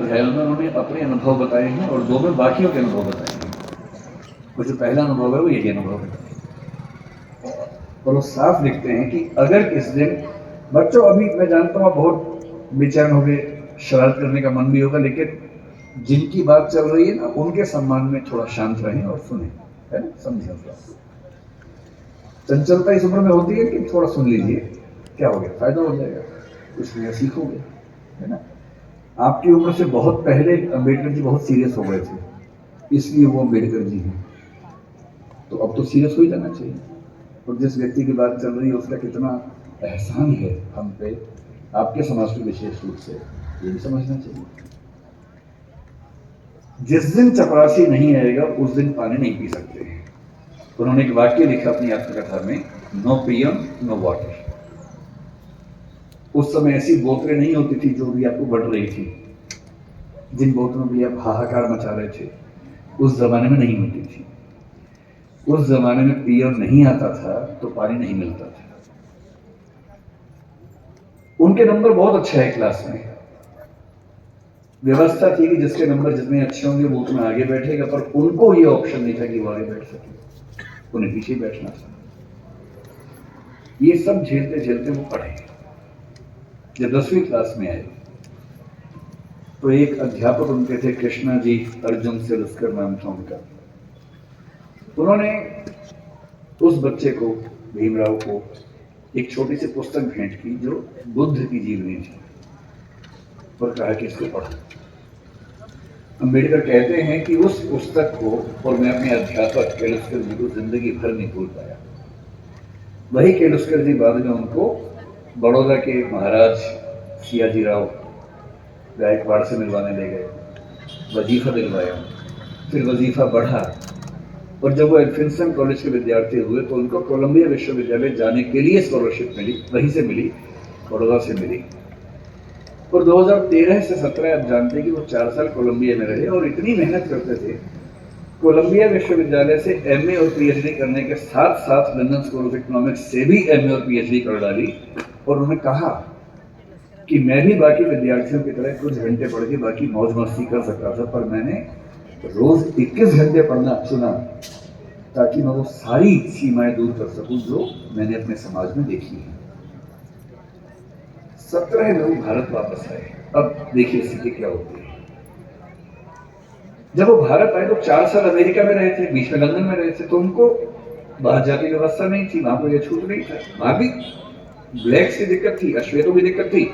अध्यायों में उन्होंने अपने अनुभव बताए हैं और 2 में बाकियों के अनुभव बताए हैं। और जो पहला अनुभव है वो यही अनुभव है। और वो साफ लिखते हैं कि अगर इस दिन बच्चों, अभी मैं जानता हूँ बहुत बेचैन हो गए, शरारत करने का मन भी होगा, लेकिन जिनकी बात चल रही है ना उनके सम्मान में थोड़ा शांत रहें और सुने, है ना, समझें उस बात को। चंचलता इस उम्र में होती है कि थोड़ा सुन लीजिए, क्या हो गया, फायदा हो जाएगा, कुछ नया सीखोगे, है ना। आपकी उम्र से बहुत पहले अम्बेडकर जी बहुत सीरियस हो गए थे, इसलिए वो अम्बेडकर जी हैं। तो अब तो सीरियस हो ही जाना चाहिए। और जिस व्यक्ति की बात चल रही है उसका कितना एहसान है हम पे, आपके समाज पे विशेष रूप से, ये भी समझना चाहिए। जिस दिन चपरासी नहीं आएगा उस दिन पानी नहीं पी सकते हैं। उन्होंने एक वाक्य लिखा अपनी आत्मकथा में, नो पीएम नो वाटर। उस समय ऐसी बोतलें नहीं होती थी जो भी आपको बढ़ रही थी, जिन बोतलों में आप हाहाकार मचा रहे थे, उस जमाने में नहीं होती थी। उस जमाने में पीएम नहीं आता था तो पानी नहीं मिलता था। उनके नंबर बहुत अच्छे है क्लास में, व्यवस्था थी कि जिसके नंबर जितने अच्छे होंगे वो उतना आगे बैठेगा, पर उनको ये ऑप्शन नहीं था कि वो आगे बैठ सके, उन्हें पीछे बैठना था। ये सब झेलते झेलते वो पढ़े। जब 10वीं क्लास में आए तो एक अध्यापक उनके थे, कृष्णा जी अर्जुन सिलस्कर नाम था उनका। उन्होंने उस बच्चे को, भीमराव को, एक छोटी सी पुस्तक भेंट की जो बुद्ध की जीवनी थी, और कहा कि इसको पढ़ो। अम्बेडकर कहते हैं कि उस पुस्तक को और मैं अपने अध्यापक केलुस्कर जी को जिंदगी भर नहीं भूल पाया। वही केलुस्कर जी बाद में उनको बड़ौदा के महाराज सियाजी राव गायकवाड़ से मिलवाने ले गए, वजीफा दिलवाया, फिर वजीफा बढ़ा, और जब वो एल्फिंसन कॉलेज के विद्यार्थी हुए तो उनको कोलंबिया विश्वविद्यालय जाने के लिए स्कॉलरशिप मिली, वहीं से मिली, बड़ौदा से मिली। और 2013 से 17 आप जानते हैं कि वो 4 साल कोलंबिया में रहे और इतनी मेहनत करते थे। कोलंबिया विश्वविद्यालय से एमए और पीएचडी करने के साथ साथ लंदन स्कूल ऑफ इकोनॉमिक्स से भी एमए और पीएचडी कर डाली। और उन्होंने कहा कि मैं भी बाकी विद्यार्थियों की तरह कुछ घंटे पढ़ के बाकी मौज मस्ती कर सकता था, पर मैंने रोज 21 घंटे पढ़ना चुना ताकि मैं वो सारी सीमाएं दूर कर सकूं जो मैंने अपने समाज में देखी है। 17 लोग भारत वापस आए। अब देखिए स्थिति क्या होती है। जब वो भारत आए तो 4 साल अमेरिका में रहे थे, बीच में लंदन में रहे थे, तो उनको बाहर जाने की व्यवस्था नहीं थी, वहां को ये छूट नहीं था। वहां भी ब्लैक्स की दिक्कत थी, अश्वेतों की दिक्कत थी,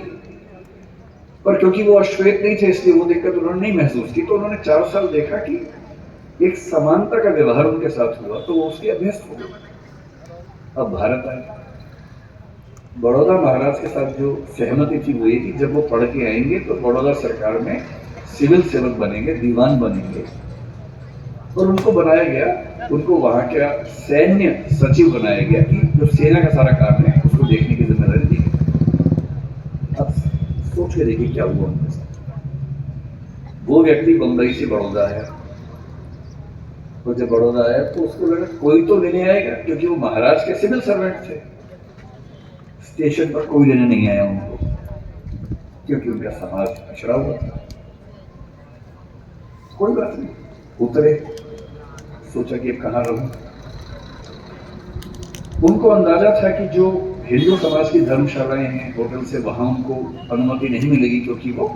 पर क्योंकि वो अश्वेत नहीं थे इसलिए वो दिक्कत उन्होंने नहीं महसूस की। तो उन्होंने 4 साल देखा कि एक समानता का व्यवहार उनके साथ हुआ, तो वो उसके अभ्यस्त हो गए। अब भारत आए, बड़ौदा महाराज के साथ जो सहमति थी वो ये कि जब वो पढ़ के आएंगे तो बड़ौदा सरकार में सिविल सेवक बनेंगे, दीवान बनेंगे, और उनको बनाया गया, उनको वहां का सैन्य सचिव बनाया गया कि जो सेना का सारा काम है उसको देखने की जिम्मेदारी दी गई। अब सोच के देखिए क्या हुआ उनके साथ। वो व्यक्ति बंबई से बड़ौदा आया, और जब बड़ौदा आया तो उसको लगा कोई तो लेने आएगा, क्योंकि वो महाराज के सिविल सर्वेंट थे। स्टेशन पर कोई लेने नहीं आया उनको, क्योंकि उनका समाज पिछड़ा हुआ था। कोई बात नहीं, उतरे, सोचा कि अब कहां रहूं। उनको अंदाजा था कि जो हिंदू समाज की धर्मशालाएं हैं, होटल से, वहां उनको अनुमति नहीं मिलेगी क्योंकि वो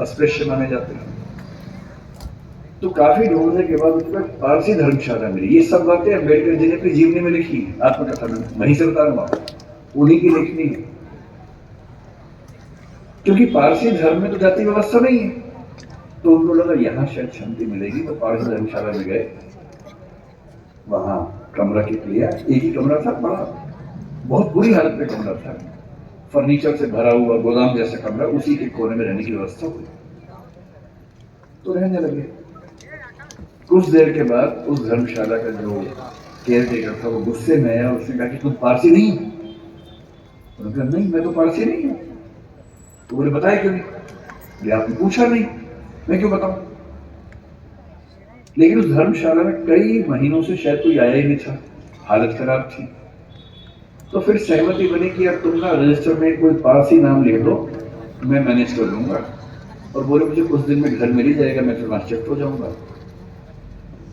अस्पृश्य माने जाते हैं। तो काफी ढूंढने के बाद उसको पारसी धर्मशाला मिली। ये सब बातें अम्बेडकर जी ने अपनी जीवनी में लिखी, आत्मकथा में, वहीं से उतारूंगा, उन्हीं की लिखनी है। क्योंकि पारसी धर्म में तो जाति व्यवस्था नहीं है, तो उनको लगा यहां शायद शांति मिलेगी, तो पारसी धर्मशाला में गए, वहां कमरा की लिया। एक ही कमरा था, बड़ा बहुत बुरी हालत में कमरा था, फर्नीचर से भरा हुआ गोदाम जैसा कमरा, उसी के कोने में रहने की व्यवस्था हुई। तो रहने लगे। कुछ देर के बाद उस धर्मशाला का जो केयर टेकर था वो गुस्से में आया, उसने कहा कि तुम पारसी नहीं हो? उन्होंने कहा नहीं, मैं तो पारसी नहीं हूं। तो बोले बताया क्यों नहीं? आपने पूछा नहीं, मैं क्यों बताऊं? लेकिन उस धर्मशाला में कई महीनों से शायद कोई आया ही नहीं था, हालत खराब थी। तो फिर सहमति बनी कि अब तुम ना रजिस्टर में कोई पारसी नाम लिख दो, मैं मैनेज कर लूंगा, और बोले मुझे कुछ दिन में घर मिल ही जाएगा, मैं फिर वहां शिफ्ट हो जाऊंगा।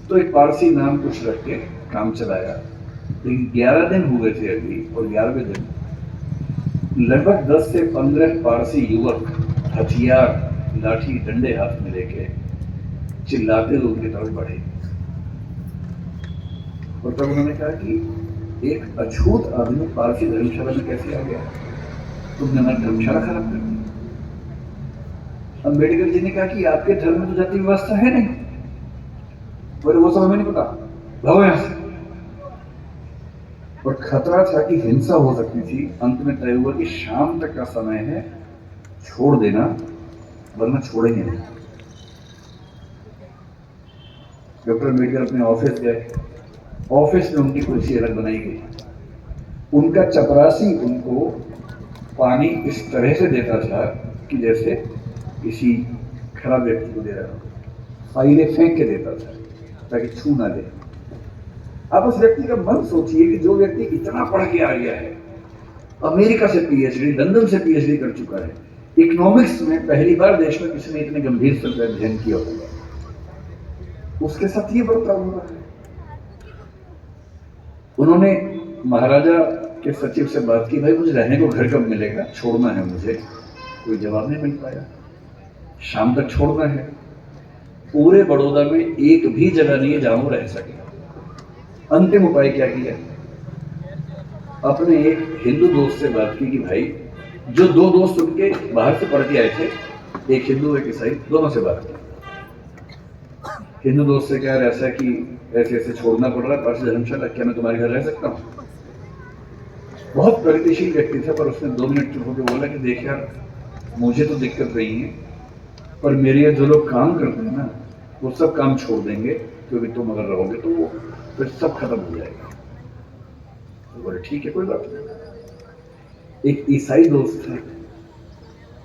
तो एक पारसी नाम कुछ रख के काम चलाया। लेकिन 11 दिन हुए थे अभी, और 11वें दिन लगभग 10 से 15 पारसी युवक हथियार, लाठी, डंडे हाथ में लेके चिल्लाते हुए उनकी तरफ बढ़े। और तब उन्होंने कहा कि एक अछूत आदमी पारसी धर्मशाला में कैसे आ गया, तुमने हमारी धर्मशाला खराब कर दी। अम्बेडकर जी ने कहा कि आपके धर्म में तो जाति व्यवस्था है नहीं। बोले वो सब हमें नहीं पता, भागो यहां से। और खतरा था कि हिंसा हो सकती थी। अंत में तय हुआ कि शाम तक का समय है, छोड़ देना वरना छोड़ेंगे नहीं। डॉक्टर अम्बेडकर अपने ऑफिस गए। ऑफिस में उनकी कुर्सी अलग बनाई गई। उनका चपरासी उनको पानी इस तरह से देता था कि जैसे किसी खराब व्यक्ति को दे रहा हो। फाइलें फेंक के देता था ताकि छू ना दे। आप उस व्यक्ति का मन सोचिए कि जो व्यक्ति इतना पढ़ के आ गया है, अमेरिका से पीएचडी, लंदन से पीएचडी कर चुका है, इकोनॉमिक्स में पहली बार देश में किसी ने इतने गंभीर से अध्ययन किया होगा, उसके साथ ये बर्ताव हो रहा है। उन्होंने महाराजा के सचिव से बात की, भाई मुझे रहने को घर कब मिलेगा, छोड़ना है मुझे। कोई जवाब नहीं मिल पाया। शाम तक छोड़ना है। पूरे बड़ौदा में एक भी जगह नहीं है जहां वो रह सके। अंतिम उपाय क्या किया, अपने एक हिंदू दोस्त से बात की कि भाई, जो दो दोस्त उनके बाहर से पढ़ के आए थे, एक हिंदू एक ईसाई, दोनों से बात की। हिंदू दोस्त से कह रहा ऐसा कि ऐसे ऐसे छोड़ना पड़ रहा है पारसी धर्मशाला, क्या मैं तुम्हारे घर रह सकता हूँ। बहुत प्रगतिशील व्यक्ति था, पर उसने 2 मिनट चुप होकर बोला कि देख यार, मुझे तो दिक्कत नहीं है, पर मेरे यहाँ जो लोग काम करते हैं ना, वो सब काम छोड़ देंगे, क्योंकि तुम अगर रहोगे तो वो फिर सब खत्म हो जाएगा। तो बोले ठीक है, कोई बात नहीं। एक ईसाई दोस्त था,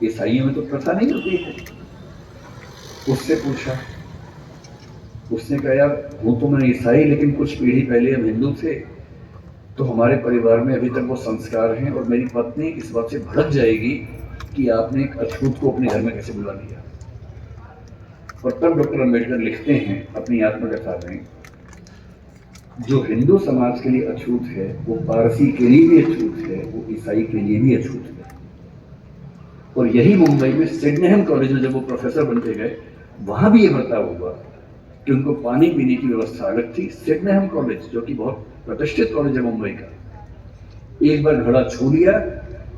ईसाइयों में तो प्रथा नहीं होती है, उससे पूछा। उसने कहा यार, हूं तो मैं ईसाई, लेकिन कुछ पीढ़ी पहले हम हिंदू थे, तो हमारे परिवार में अभी तक वो संस्कार हैं, और मेरी पत्नी इस बात से भड़क जाएगी कि आपने एक अछूत को अपने घर में कैसे बुला लिया। और तब डॉक्टर अम्बेडकर लिखते हैं अपनी आत्मकथा में, जो हिंदू समाज के लिए अछूत है, वो पारसी के लिए भी अछूत है, वो ईसाई के लिए भी अछूत है। और यही मुंबई में सिडनेहम कॉलेज में जब वो प्रोफेसर बन के गए, वहां भी ये बर्ताव हुआ कि उनको पानी पीने की व्यवस्था अलग थी। सिडनेहम कॉलेज, जो कि बहुत प्रतिष्ठित कॉलेज है मुंबई का, एक बार घड़ा छू लिया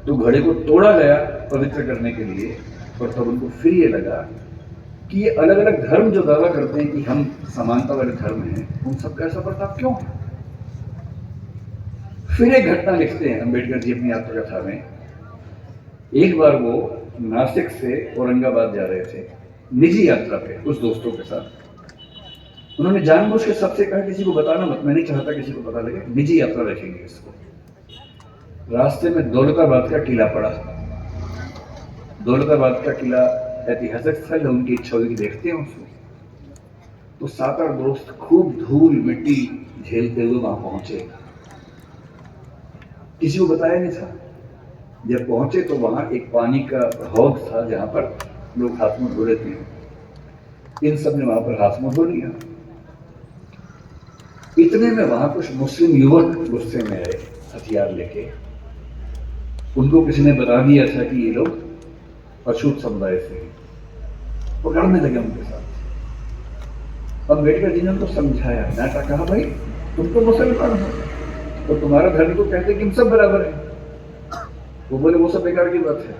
तो घड़े को तोड़ा गया पवित्र करने के लिए। और तब उनको फिर ये लगा कि ये अलग अलग धर्म जो दावा करते हैं कि हम समानता वाले धर्म हैं, उन सबका ऐसा बर्ताव क्यों है। फिर एक घटना लिखते हैं अम्बेडकर जी अपनी आत्मकथा में। एक बार वो नासिक से औरंगाबाद जा रहे थे निजी यात्रा पे कुछ दोस्तों के साथ। उन्होंने जानबूझ के सबसे कहा किसी को बताना मत, मैं नहीं चाहता किसी को पता लगे, निजी यात्रा रखेंगे इसको। रास्ते में दौलताबाद का किला पड़ा। दौलताबाद का किला ऐतिहासिक स्थल है, उनकी इच्छा हुई कि देखते हैं उसको। तो 7-8 दोस्त खूब धूल मिट्टी झेलते हुए वहां पहुंचे। किसी को बताया नहीं था। जब पहुंचे तो वहां एक पानी का हौद था जहां पर लोग हाथ मुंह धो लेते हैं। इन सब ने वहां पर हाथ मुंह धो लिया। इतने में वहां कुछ मुस्लिम युवक गुस्से में आए हथियार लेके। उनको किसी ने बता दिया था कि ये लोग अछूत समुदाय से हैं, वो लड़ने लगे उनके साथ। अम्बेडकर जी ने उनको समझाया, नाटा कहा भाई तुम तो मुसलमान हो और तुम्हारा धर्म तो कहते कि हम सब बराबर हैं। वो बोले वो सब बेकार की बात है,